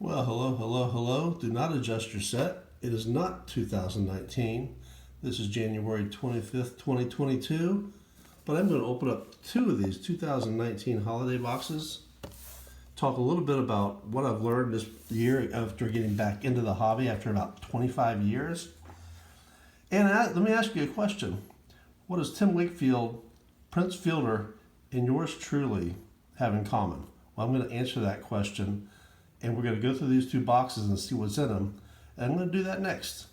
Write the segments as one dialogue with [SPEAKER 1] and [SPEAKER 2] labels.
[SPEAKER 1] Well, hello, hello, hello. Do not adjust your set. It is not 2019. This is January 25th, 2022. But I'm going to open up two of these 2019 holiday boxes. Talk a little bit about what I've learned this year after getting back into the hobby after about 25 years. And let me ask you a question. What does Tim Wakefield, Prince Fielder, and yours truly have in common? Well, I'm going to answer that question. And we're going to go through these two boxes and see what's in them. And I'm going to do that next.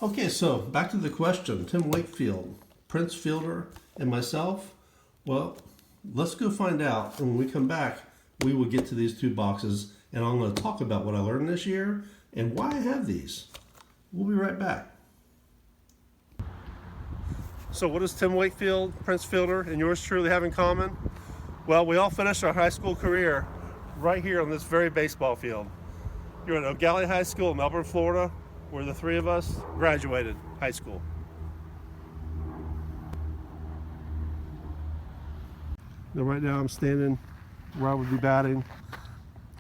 [SPEAKER 1] Okay, so back to the question. Tim Wakefield, Prince Fielder, and myself. Well, let's go find out. And when we come back, we will get to these two boxes. And I'm going to talk about what I learned this year and why I have these. We'll be right back. So what does Tim Wakefield, Prince Fielder, and yours truly have in common? Well, we all finished our high school career right here on this very baseball field. You're at O'Galley High School in Melbourne, Florida, where the three of us graduated high school. Now right now I'm standing where I would be batting.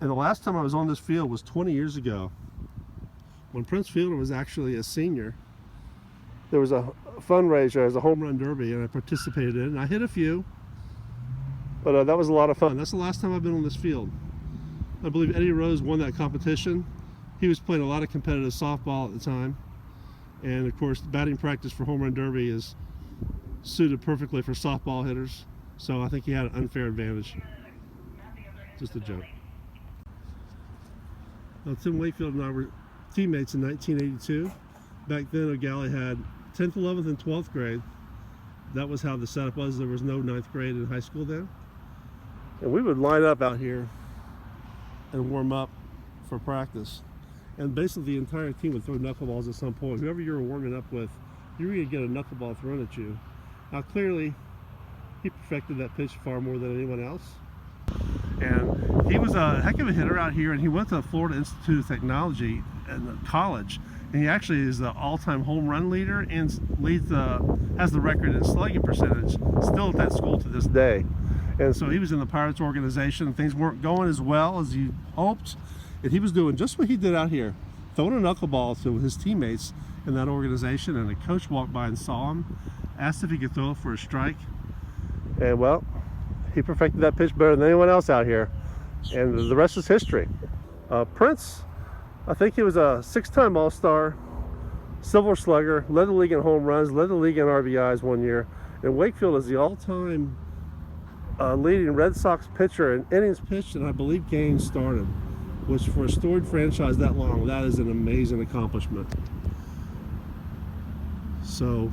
[SPEAKER 1] And the last time I was on this field was 20 years ago, when Prince Fielder was actually a senior. There was a fundraiser as a home run derby, and I participated in it. And I hit a few, but that was a lot of fun. That's the last time I've been on this field. I believe Eddie Rose won that competition. He was playing a lot of competitive softball at the time, and of course batting practice for home run derby is suited perfectly for softball hitters, so I think he had an unfair advantage. Just a joke. Now, Tim Wakefield and I were teammates in 1982. Back then O'Galley had 10th, 11th, and 12th grade. That was how the setup was. There was no 9th grade in high school then. And we would line up out here and warm up for practice. And basically the entire team would throw knuckleballs at some point. Whoever you were warming up with, you were going to get a knuckleball thrown at you. Now clearly, he perfected that pitch far more than anyone else. And he was a heck of a hitter out here, and he went to the Florida Institute of Technology in college. And he actually is the all-time home run leader and has the record in slugging percentage still at that school to this day. And so he was in the Pirates organization. Things weren't going as well as he hoped, and he was doing just what he did out here, throwing a knuckleball to his teammates in that organization. And a coach walked by and saw him, asked if he could throw it for a strike, and well, he perfected that pitch better than anyone else out here, and the rest is history. Prince, I think he was a 6-time All-Star, Silver Slugger, led the league in home runs, led the league in RBIs one year, and Wakefield is the all-time leading Red Sox pitcher in innings pitched and I believe games started, which for a storied franchise that long, that is an amazing accomplishment. So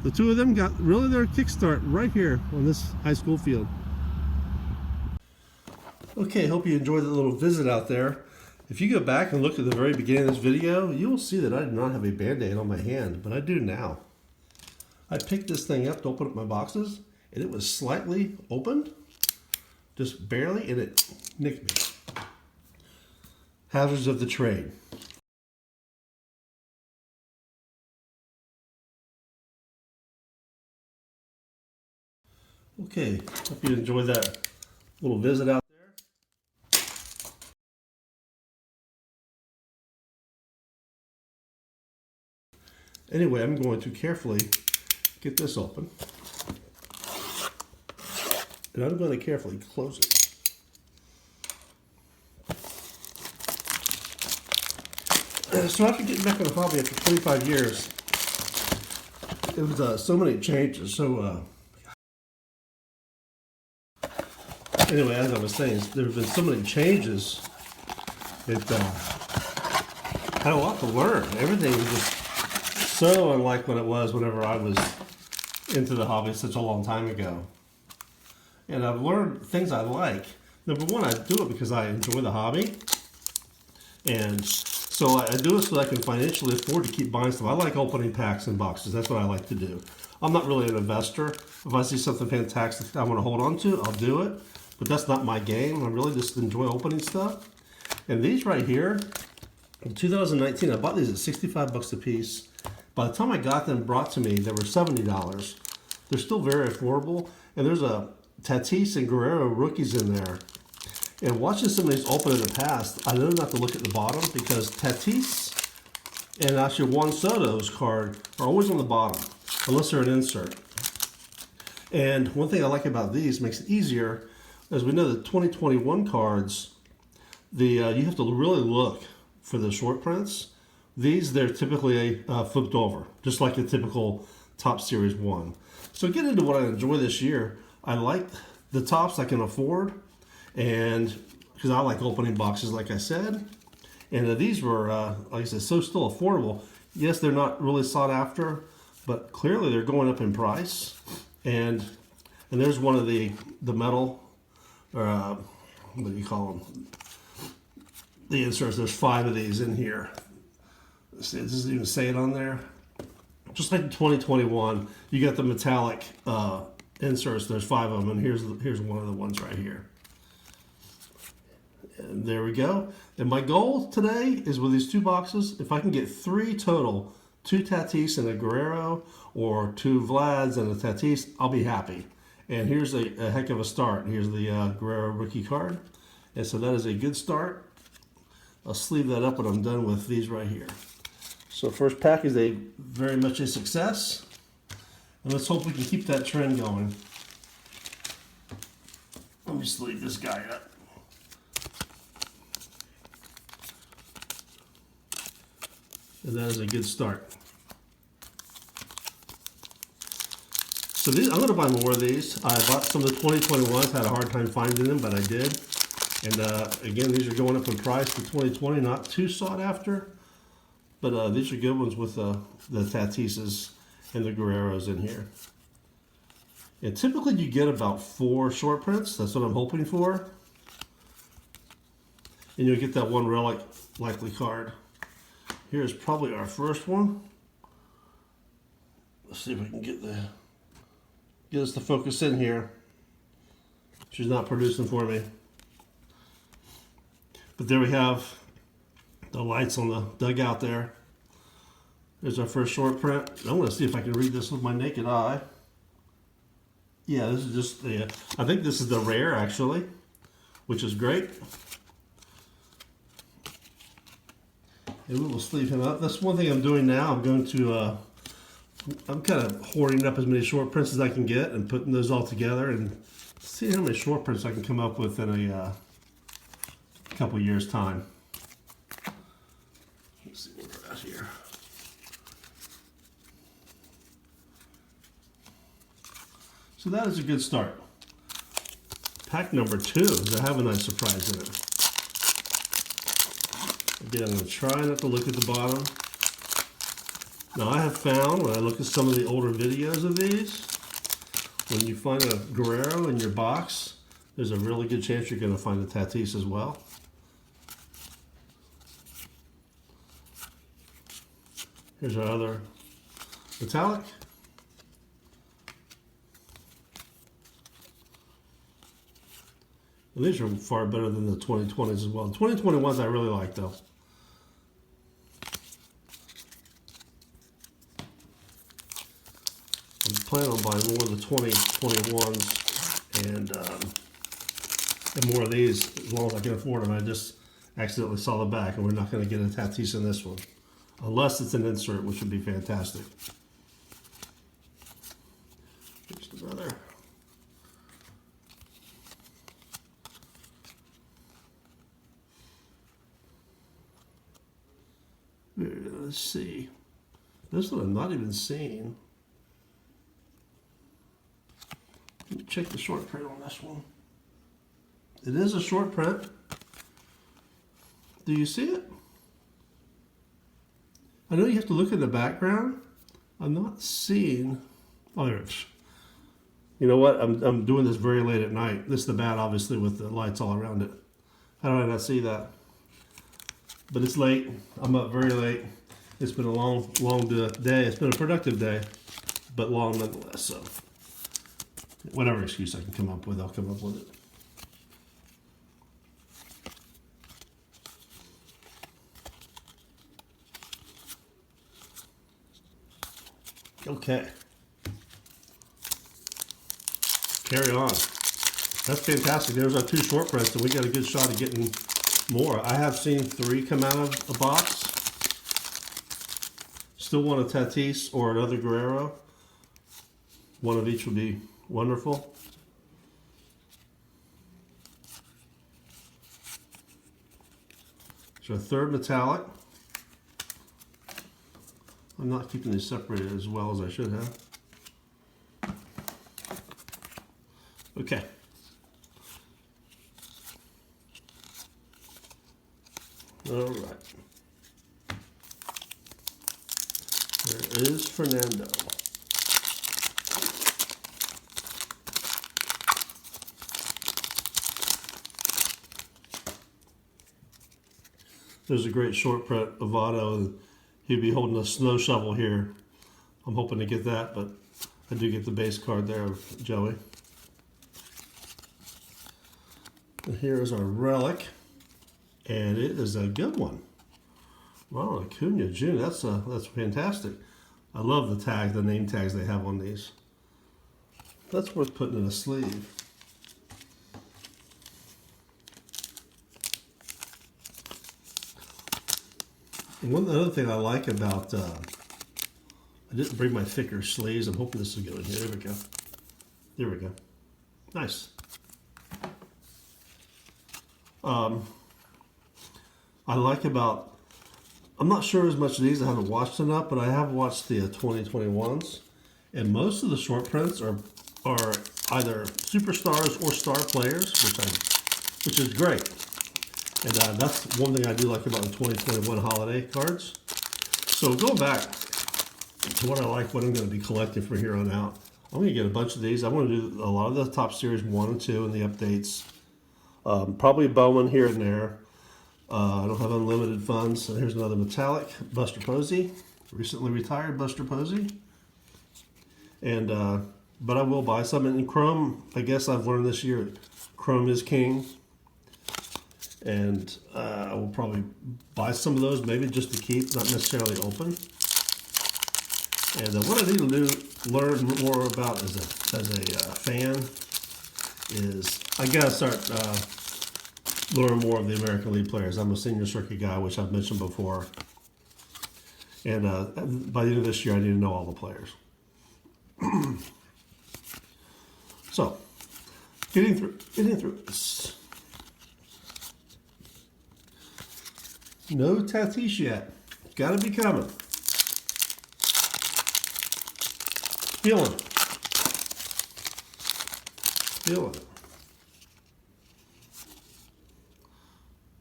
[SPEAKER 1] the two of them got really their kickstart right here on this high school field. Okay, hope you enjoyed the little visit out there. If you go back and look at the very beginning of this video, you will see that I did not have a Band-Aid on my hand, but I do now. I picked this thing up to open up my boxes, and it was slightly opened, just barely, and it nicked me. Hazards of the trade. Okay, hope you enjoyed that little visit out there. Anyway, I'm going to carefully get this open. And I'm going to carefully close it. So after getting back in the hobby after 25 years, it was so many changes. So anyway, as I was saying, there have been so many changes. It had a lot to learn. Everything was just so unlike what it was whenever I was into the hobby such a long time ago. And I've learned things I like. Number one, I do it because I enjoy the hobby. And so I do it so that I can financially afford to keep buying stuff. I like opening packs and boxes. That's what I like to do. I'm not really an investor. If I see something fantastic I want to hold on to, I'll do it. But that's not my game. I really just enjoy opening stuff. And these right here In 2019, I bought these at 65 bucks a piece. By the time I got them brought to me, they were $70. They're still very affordable, and there's a Tatis and Guerrero rookies in there. And watching some of these open in the past, I know not to look at the bottom because Tatis and actually Juan Soto's card are always on the bottom, unless they're an insert. And one thing I like about these, makes it easier, as we know the 2021 cards, you have to really look for the short prints. These, they're typically flipped over, just like a typical Top Series 1. So get into what I enjoy this year. I like the tops I can afford, and because I like opening boxes, like I said. And these were, like I said, so still affordable. Yes, they're not really sought after, but clearly they're going up in price. And there's one of the metal, what do you call them? The inserts. There's 5 of these in here. Let's see, it doesn't even say it on there. Just like 2021, you got the metallic inserts. There's 5 of them, and here's one of the ones right here. And there we go. And my goal today is with these 2 boxes, if I can get 3 total, 2 Tatis and a Guerrero, or 2 Vlads and a Tatis, I'll be happy. And here's a heck of a start. Here's the Guerrero rookie card. And so that is a good start. I'll sleeve that up when I'm done with these right here. So first pack is very much a success. And let's hope we can keep that trend going. Let me sleeve this guy up. And that is a good start. So these, I'm going to buy more of these. I bought some of the 2021s, had a hard time finding them, but I did. And again, these are going up in price for 2020, not too sought after. But these are good ones with the Tatises and the Guerreros in here. And typically you get about 4 short prints. That's what I'm hoping for. And you'll get that one relic likely card. Here's probably our first one. Let's see if we can get us to focus in here. She's not producing for me. But there we have the lights on the dugout there. There's our first short print. I'm going to see if I can read this with my naked eye. Yeah, this is just I think this is the rare actually, which is great. And we will sleeve him up. That's one thing I'm doing now. I'm going to, I'm kind of hoarding up as many short prints as I can get and putting those all together and see how many short prints I can come up with in a couple years' time. Let's see what we're at here. So that is a good start. Pack number 2. Does it have a nice surprise in it? Again, I'm going to try not to look at the bottom. Now I have found, when I look at some of the older videos of these, when you find a Guerrero in your box, there's a really good chance you're going to find a Tatis as well. Here's our other metallic. And these are far better than the 2020s as well. The 2021s I really like though. I'm planning on buying more of the 2021s and more of these as long as I can afford them. I just accidentally saw the back and we're not going to get a Tatis in this one. Unless it's an insert, which would be fantastic. Here's another. Let's see. This one I'm not even seeing. Let me check the short print on this one. It is a short print. Do you see it? I know you have to look in the background. I'm not seeing. Oh, there it is. You know what? I'm doing this very late at night. This is the bad, obviously, with the lights all around it. How did I not see that? But it's late. I'm up very late. It's been a long day. It's been a productive day, but long nonetheless. So, whatever excuse I can come up with, I'll come up with it. Okay. Carry on. That's fantastic. There's our 2 short prints, and we got a good shot of getting more. I have seen 3 come out of a box. Still want a Tatis or another Guerrero. One of each would be wonderful. So a 3rd metallic. I'm not keeping these separated as well as I should have. Okay. All right. There is Fernando. There's a great short print of Otto. He'd be holding a snow shovel here. I'm hoping to get that, but I do get the base card there of Joey. And here is our relic, and it is a good one. Ronald Acuna Jr. That's fantastic. I love the tag, the name tags they have on these. That's worth putting in a sleeve. And one other thing I like about, I didn't bring my thicker sleeves. I'm hoping this will go in here. There we go. There we go. Nice. I like about, I'm not sure as much of these, I haven't watched enough, but I have watched the 2021s, and most of the short prints are either superstars or star players, which is great. And that's one thing I do like about the 2021 holiday cards. So going back to what I'm going to be collecting from here on out, I'm going to get a bunch of these. I want to do a lot of the Top Series 1 and 2 and the updates. Probably Bowman here and there. I don't have unlimited funds. So here's another metallic, Buster Posey, recently retired Buster Posey. And but I will buy some in Chrome. I guess I've learned this year, Chrome is king. And I will probably buy some of those, maybe just to keep, not necessarily open. And what I need to learn more about as a fan is I gotta start learn more of the American League players. I'm a senior circuit guy, which I've mentioned before. And by the end of this year, I need to know all the players. So, getting through this. No Tatis yet. Gotta be coming. Feeling it. Feeling it.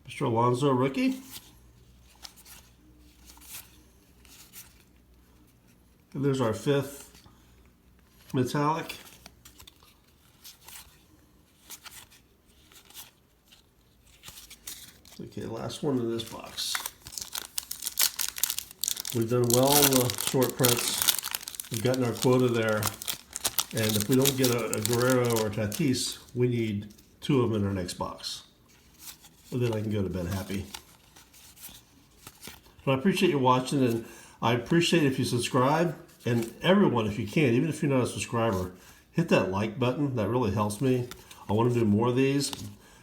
[SPEAKER 1] Mr. Alonso rookie. And there's our 5th metallic. Okay, last one in this box. We've done well on the short prints. We've gotten our quota there. And if we don't get a Guerrero or a Tatis, we need 2 of them in our next box. Well, then I can go to bed happy. But I appreciate you watching, and I appreciate if you subscribe. And everyone, if you can, even if you're not a subscriber, hit that like button. That really helps me. I want to do more of these.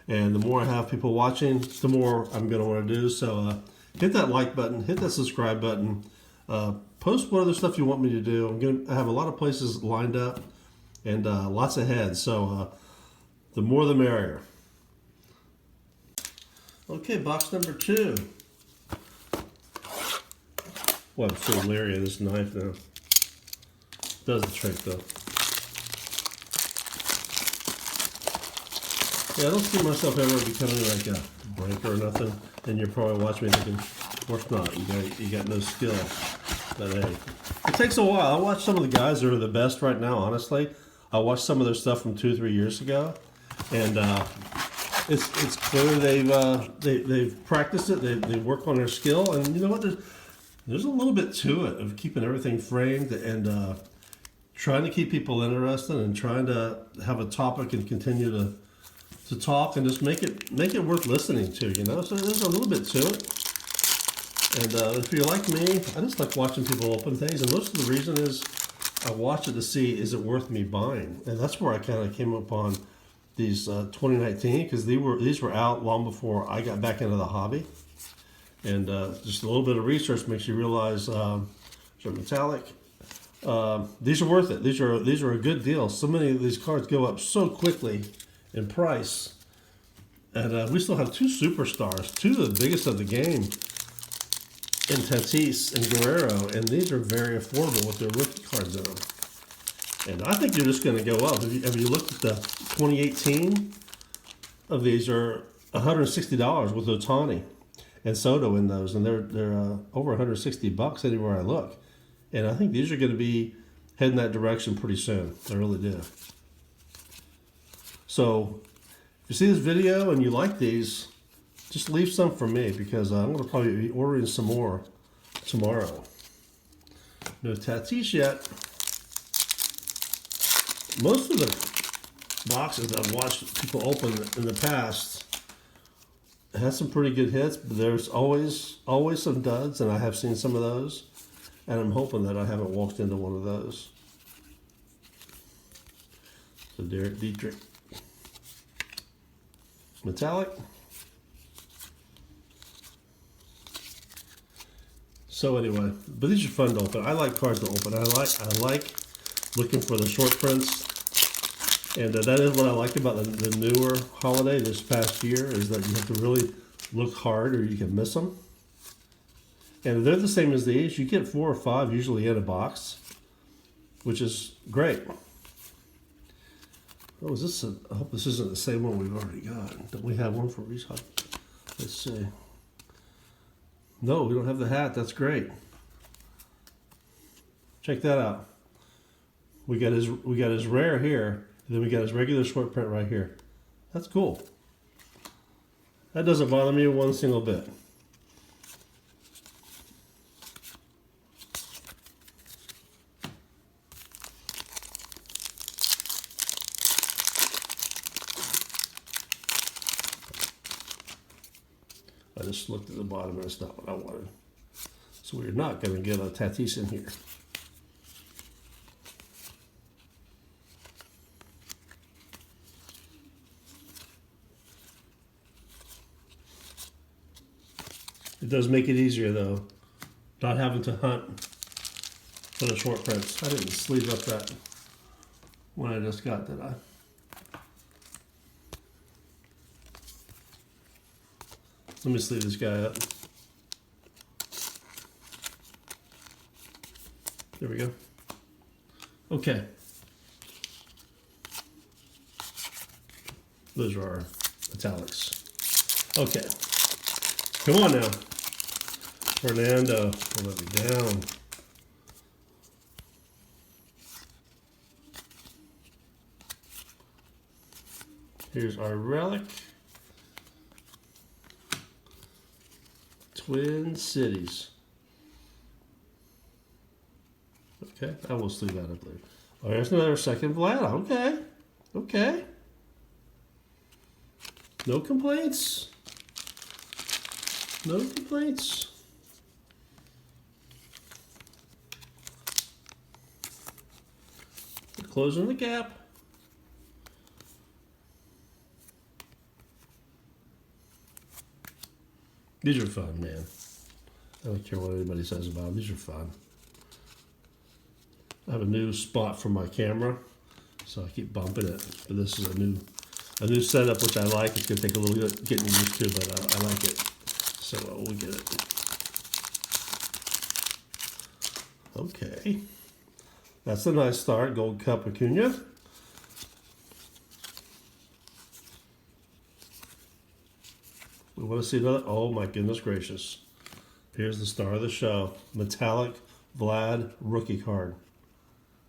[SPEAKER 1] And the more I have people watching, the more I'm going to want to do. So hit that like button, hit that subscribe button, post what other stuff you want me to do. I'm going to have a lot of places lined up and lots ahead. So the more the merrier. Okay, box number 2. Well, I'm so leery of this knife now. Does the trick though. Yeah, I don't see myself ever becoming like a breaker or nothing. And you're probably watching me thinking, of course not. You got no skill. But hey, it takes a while. I watch some of the guys that are the best right now. Honestly, I watched some of their stuff from 2-3 years ago, and it's clear they've practiced it. They work on their skill, and you know what? There's a little bit to it of keeping everything framed and trying to keep people interested and trying to have a topic and continue to talk and just make it worth listening to, you know. So there's a little bit to it. And if you're like me, I just like watching people open things, and most of the reason is I watch it to see, is it worth me buying? And that's where I kind of came upon these 2019, because these were out long before I got back into the hobby. And just a little bit of research makes you realize they're metallic. These are worth it. These are a good deal. So many of these cards go up so quickly in price. And we still have two superstars, two of the biggest of the game, in Tatis and Guerrero, and these are very affordable with their rookie cards in them. And I think they're just going to go up. If you look at the 2018 of these, are $160 with Ohtani and Soto in those, and they're over $160 anywhere I look. And I think these are going to be heading that direction pretty soon. I really do. So if you see this video and you like these, just leave some for me, because I'm going to probably be ordering some more tomorrow. No Tatis yet. Most of the boxes I've watched people open in the past had some pretty good hits, but there's always some duds, and I have seen some of those, and I'm hoping that I haven't walked into one of those. So Derek Dietrich. Metallic. So anyway, but these are fun to open. I like cards to open. I like looking for the short prints, and that is what I like about the newer holiday this past year, is that you have to really look hard or you can miss them. And they're the same as these. You get 4 or 5 usually in a box, which is great. Oh, is this? I hope this isn't the same one we've already got. Don't we have one for each? Let's see. No, we don't have the hat. That's great. Check that out. We got his rare here, and then we got his regular short print right here. That's cool. That doesn't bother me one single bit. I just looked at the bottom and it's not what I wanted. So we're not going to get a Tatis in here. It does make it easier though, not having to hunt for the short prints. I didn't sleeve up that one I just got, did I? Let me sleeve this guy up. There we go. Okay. Those are our metallics. Okay. Come on now. Fernando, don't let me down. Here's our relic. Twin Cities. Okay, I will sleeve that, I believe. Oh, there's another second Vlad. Okay. Okay. No complaints. No complaints. We're closing the gap. These are fun, man. I don't care what anybody says about them. These are fun. I have a new spot for my camera, so I keep bumping it. But this is a new setup, which I like. It's going to take a little bit getting used to, but I like it. So we'll get it. Okay. That's a nice start. Gold Cup Acuna. We want to see another. Oh my goodness gracious. Here's the star of the show. Metallic Vlad rookie card.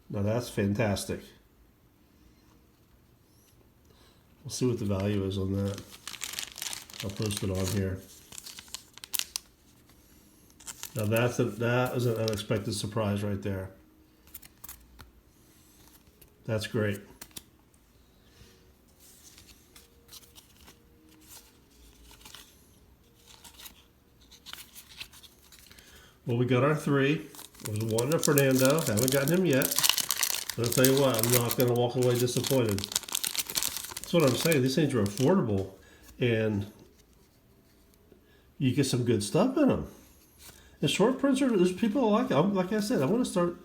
[SPEAKER 1] Now that's fantastic. We'll see what the value is on that. I'll post it on here. Now that is an unexpected surprise right there. That's great. Well, we got our 3. There's 1 to Fernando. Haven't gotten him yet. And I'll tell you what, I'm not going to walk away disappointed. That's what I'm saying. These things are affordable, and you get some good stuff in them. And short prints are, there's people who like it. Like I said, I want to start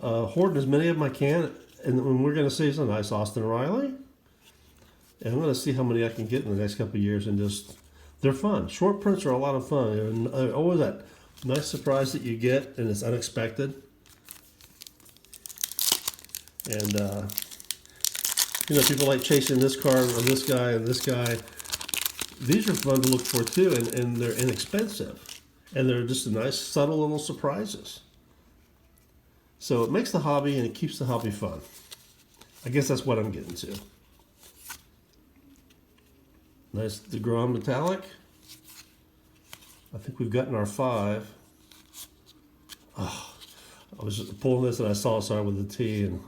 [SPEAKER 1] hoarding as many of them I can, and we're going to see some nice Austin Riley. And I'm going to see how many I can get in the next couple of years, and just, they're fun. Short prints are a lot of fun. They're always that nice surprise that you get, and it's unexpected. And, people like chasing this card or this guy and this guy. These are fun to look for too, and they're inexpensive. And they're just nice, subtle little surprises. So it makes the hobby, and it keeps the hobby fun. I guess that's what I'm getting to. Nice DeGrom metallic. I think we've gotten our 5. Oh, I was just pulling this and I saw it started with the T, and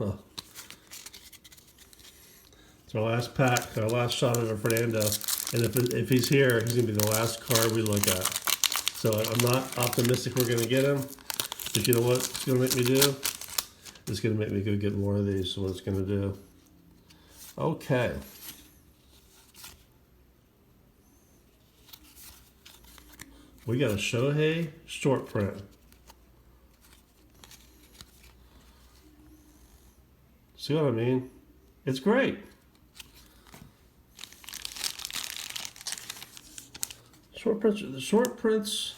[SPEAKER 1] it's our last pack, our last shot at a Fernando. And if he's here, he's gonna be the last card we look at. So I'm not optimistic we're gonna get him. But you know what it's gonna make me do? It's gonna make me go get more of these. So what it's gonna do? Okay. We got a Shohei short print. See what I mean? It's great. Short prints,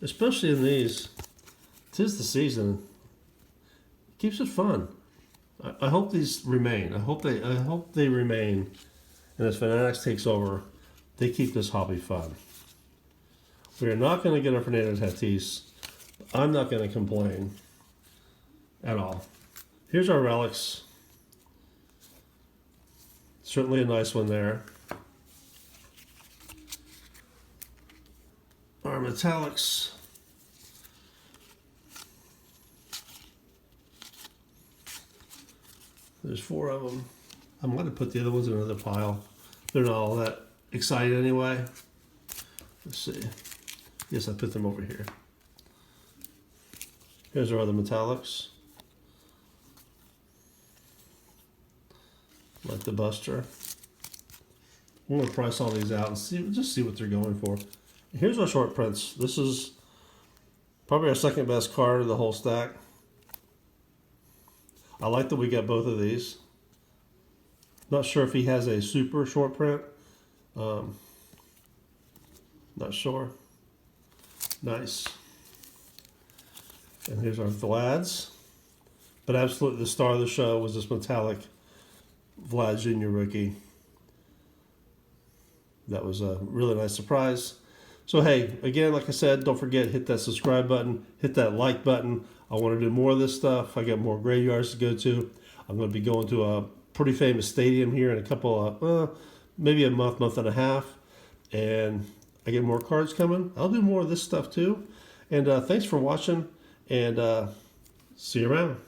[SPEAKER 1] especially in these, 'tis the season. It keeps it fun. I hope these remain. I hope they remain. And as Fanatics takes over, they keep this hobby fun. We are not going to get a Fernando Tatis. I'm not going to complain at all. Here's our relics. Certainly a nice one there. Our metallics. There's 4 of them. I might have put the other ones in another pile. They're not all that excited anyway. Let's see. Yes, I put them over here. Here's our other metallics. Like the Buster. I'm going to price all these out and see what they're going for. Here's our short prints. This is probably our second best card of the whole stack. I like that we got both of these. Not sure if he has a super short print. Not sure. Nice. And here's our Vlads. But absolutely the star of the show was this metallic Vlad Jr. rookie. That was a really nice surprise. So hey, again, like I said, don't forget, hit that subscribe button, hit that like button. I want to do more of this stuff. I got more graveyards to go to. I'm going to be going to a pretty famous stadium here in a couple of, maybe a month and a half. And I get more cards coming. I'll do more of this stuff too. And thanks for watching, and see you around.